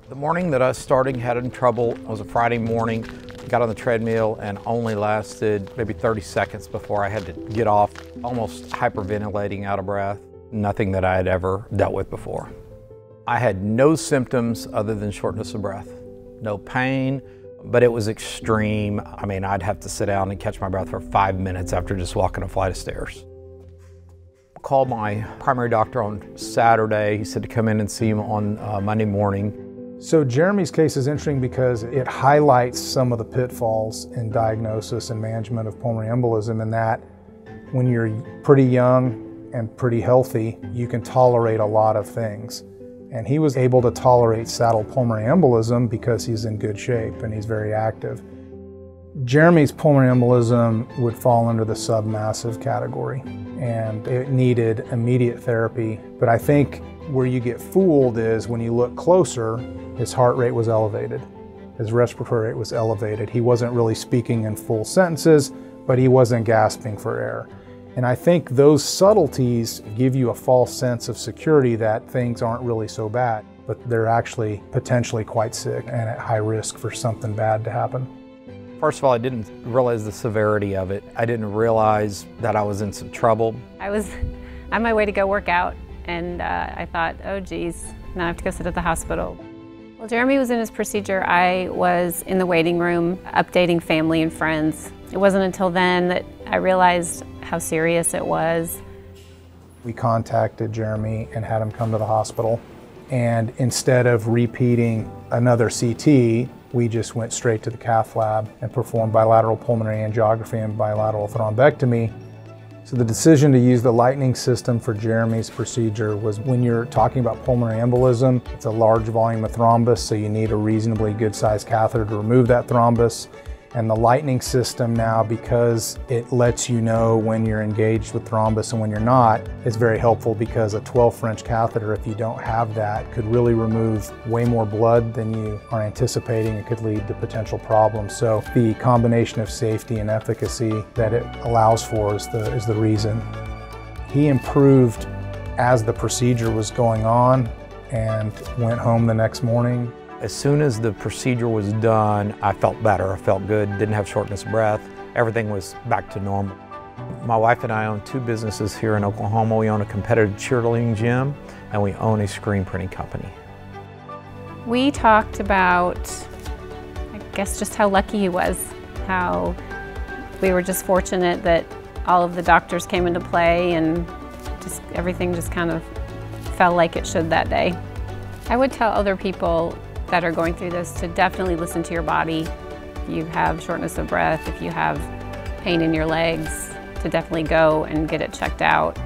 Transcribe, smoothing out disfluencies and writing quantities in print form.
The morning that I started having trouble was a Friday morning. Got on the treadmill and only lasted maybe 30 seconds before I had to get off, almost hyperventilating, out of breath. Nothing that I had ever dealt with before. I had no symptoms other than shortness of breath. No pain, but it was extreme. I mean, I'd have to sit down and catch my breath for 5 minutes after just walking a flight of stairs. Called my primary doctor on Saturday. He said to come in and see him on Monday morning. So Jeremy's case is interesting because it highlights some of the pitfalls in diagnosis and management of pulmonary embolism, in that when you're pretty young and pretty healthy, you can tolerate a lot of things. And he was able to tolerate saddle pulmonary embolism because he's in good shape and he's very active. Jeremy's pulmonary embolism would fall under the submassive category, and it needed immediate therapy. But I think where you get fooled is when you look closer, his heart rate was elevated. His respiratory rate was elevated. He wasn't really speaking in full sentences, but he wasn't gasping for air. And I think those subtleties give you a false sense of security that things aren't really so bad, but they're actually potentially quite sick and at high risk for something bad to happen. First of all, I didn't realize the severity of it. I didn't realize that I was in some trouble. I was on my way to go work out, and I thought, oh geez, now I have to go sit at the hospital. While Jeremy was in his procedure, I was in the waiting room updating family and friends. It wasn't until then that I realized how serious it was. We contacted Jeremy and had him come to the hospital, and instead of repeating another CT, we just went straight to the cath lab and performed bilateral pulmonary angiography and bilateral thrombectomy. So the decision to use the Lightning system for Jeremy's procedure was, when you're talking about pulmonary embolism, it's a large volume of thrombus, so you need a reasonably good sized catheter to remove that thrombus. And the Lightning system now, because it lets you know when you're engaged with thrombus and when you're not, is very helpful, because a 12 French catheter, if you don't have that, could really remove way more blood than you are anticipating. It could lead to potential problems. So the combination of safety and efficacy that it allows for is the reason. He improved as the procedure was going on and went home the next morning. As soon as the procedure was done, I felt better. I felt good, didn't have shortness of breath. Everything was back to normal. My wife and I own 2 businesses here in Oklahoma. We own a competitive cheerleading gym, and we own a screen printing company. We talked about, I guess, just how lucky he was, how we were just fortunate that all of the doctors came into play, and just everything just kind of fell like it should that day. I would tell other people that are going through this to definitely listen to your body. If you have shortness of breath, if you have pain in your legs, to definitely go and get it checked out.